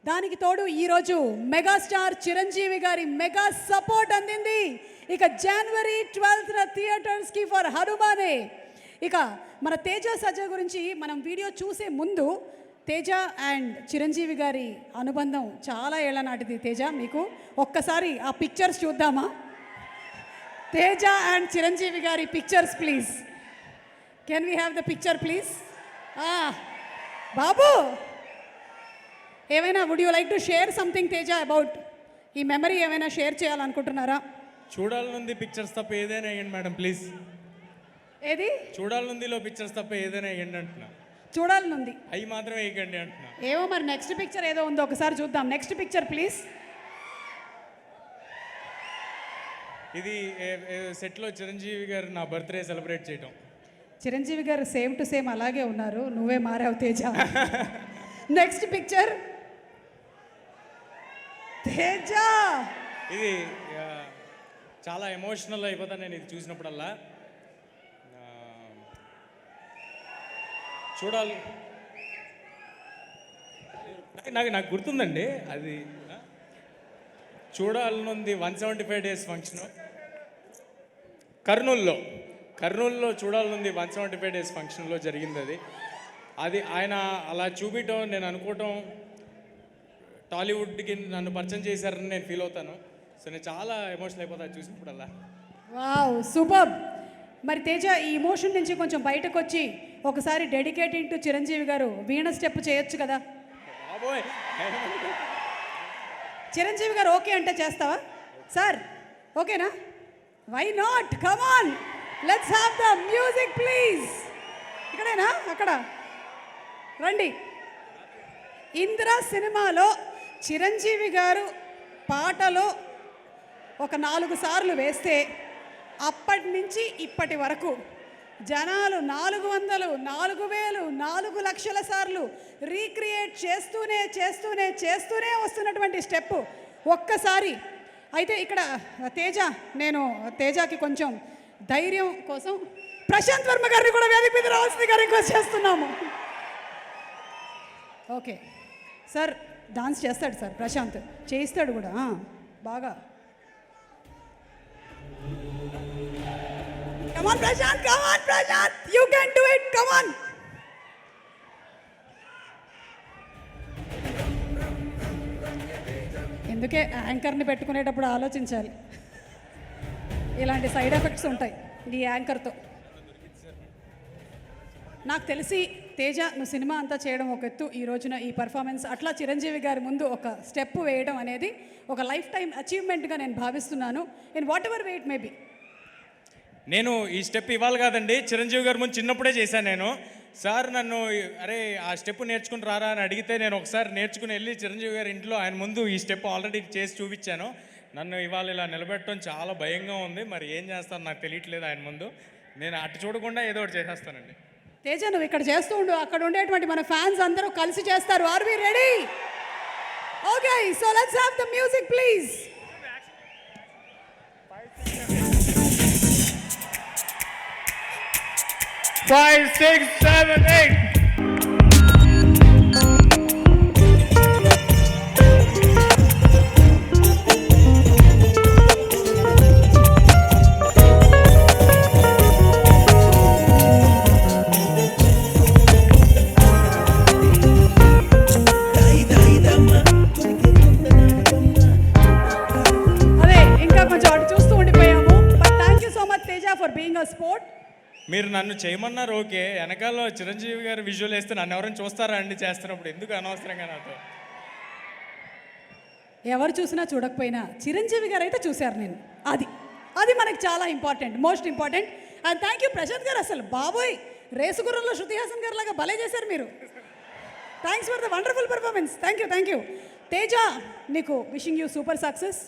దానికి తోడు ఈరోజు మెగాస్టార్ చిరంజీవి గారి మెగా సపోర్ట్ అందింది. ఇక జనవరి 12న థియేటర్స్కి ఫర్ హనుమానే. ఇక మన తేజ సజ్జా గురించి మనం వీడియో చూసే ముందు తేజ అండ్ చిరంజీవి గారి అనుబంధం చాలా ఏళ్ల నాటిది. తేజ, మీకు ఒక్కసారి ఆ పిక్చర్స్ చూద్దామా? Teja and Chiranjeevi garu pictures please. Can we have the picture please? బాబు, ఏమైనా would you like to share something Teja about ఈ మెమరీ ఏమైనా షేర్ చేయాలనుకుంటున్నారా? చూడాలనుంది పిక్చర్స్ తప్ప ఏదైనా వేయండి మేడం ప్లీజ్. ఏది చూడాలనుందిలో పిక్చర్స్ తప్ప ఏదైనా వేయండి అంటున్నా. చూడాలనుంది అవి మాత్రం వేయకండి అంటున్నా. ఏమో మరి నెక్స్ట్ పిక్చర్ ఏదో ఉందో ఒకసారి చూద్దాం. Next picture please. ఇది సెట్లో చిరంజీవి గారు నా బర్త్డే సెలబ్రేట్ చేయటం. చిరంజీవి గారు సేమ్ టు సేమ్ అలాగే ఉన్నారు, నువ్వే మారావు తేజ. Next picture Teja. ఇది చాలా ఎమోషనల్ అయిపోతాను నేను ఇది చూసినప్పుడల్లా. చూడాలి, నాకు గుర్తుందండి అది. చూడాలనుంది 175 డేస్ ఫంక్షన్ కర్నూలులో చూడాలనుంది 175 డేస్ ఫంక్షన్లో జరిగింది. అది ఆయన అలా చూపించడం, నేను అనుకోవటం టాలీవుడ్కి నన్ను పరిచయం చేశారని నేను ఫీల్ అవుతాను. సో నేను చాలా ఎమోషనల్ అయిపోతాను చూసినప్పుడల్లా. Wow, super. మరి తేజ, ఈ ఇమోషన్ నుంచి కొంచెం బయటకు వచ్చి ఒకసారి డెడికేటింగ్ టు చిరంజీవి గారు వీణ స్టెప్ చేయొచ్చు కదా? బాబోయ్, చిరంజీవి గారు ఓకే అంటే చేస్తావా సార్? ఓకేనా? Why not, come on, let's have the music please. ఇక్కడేనా? అక్కడ రండి. ఇందిరా సినిమాలో చిరంజీవి గారు పాటలో ఒక 4 సార్లు వేస్తే అప్పటి నుంచి ఇప్పటి వరకు జనాలు 400, 4000, 4 లక్షల సార్లు రీక్రియేట్ చేస్తూనే వస్తున్నటువంటి స్టెప్ ఒక్కసారి. అయితే ఇక్కడ తేజ, నేను తేజకి కొంచెం ధైర్యం కోసం ప్రశాంత్ వర్మ గారిని కూడా వేదిక మీద రావాల్సిందిగా రిక్వెస్ట్ చేస్తున్నాము. ఓకే సార్, డాన్స్ చేస్తాడు సార్ ప్రశాంత్, చేయిస్తాడు కూడా బాగా. Come on Prashant, you can do it, come on. ఎందుకే యాంకర్ని పెట్టుకునేటప్పుడు ఆలోచించాలి, ఇలాంటి సైడ్ ఎఫెక్ట్స్ ఉంటాయి ఈ యాంకర్తో. నాకు తెలిసి తేజ, నువ్వు సినిమా అంతా చేయడం ఒక ఎత్తు, ఈ రోజున ఈ పర్ఫార్మెన్స్ అట్లా చిరంజీవి గారి ముందు ఒక స్టెప్ వేయడం అనేది ఒక లైఫ్ టైం అచీవ్మెంట్గా నేను భావిస్తున్నాను. In what ever way it may be. నేను ఈ స్టెప్ ఇవ్వాలి కాదండి, చిరంజీవి గారి ముందు చిన్నప్పుడే చేశాను నేను. సార్ నన్ను అరే ఆ స్టెప్ నేర్చుకుని రారా అని అడిగితే నేను ఒకసారి నేర్చుకుని వెళ్ళి చిరంజీవి గారి ఇంట్లో ఆయన ముందు ఈ స్టెప్ ఆల్రెడీ చేసి చూపించాను. నన్ను ఇవాళ ఇలా నిలబెట్టడం చాలా భయంగా ఉంది. మరి ఏం చేస్తాను నాకు తెలియట్లేదు ఆయన ముందు. నేను అటు చూడకుండా ఏదో ఒకటి చేసేస్తానండి. తేజ, నువ్వు ఇక్కడ చేస్తూ ఉండు, అక్కడ ఉండేటువంటి మన ఫ్యాన్స్ అందరూ కలిసి చేస్తారు. Are we ready? Okay, so let's have the music please. Five, 6, 7, 8. అదే ఇంకా కొంచెం అటు చూస్తూ ఉండిపోయాము. But thank you so much Teja for being a sport. మీరు నన్ను చేయమన్నారు ఓకే, వెనకాల చిరంజీవి గారు విజువల్ వేస్తే నన్ను ఎవరైనా చూస్తారా అండి చేస్తున్నప్పుడు? ఎందుకు అనవసరంగా నాతో? ఎవరు చూసినా చూడకపోయినా చిరంజీవి గారు అయితే చూశారు నేను. అది మనకు చాలా important, most important. And thank you Prashant గారు, అసలు బాబోయ్ రేసుగుర్రంలో శృతి హాసన్ గారు లాగా భలే చేశారు మీరు. Thanks for the wonderful performance. Thank you Teja, నీకు విషింగ్ యూ సూపర్ సక్సెస్.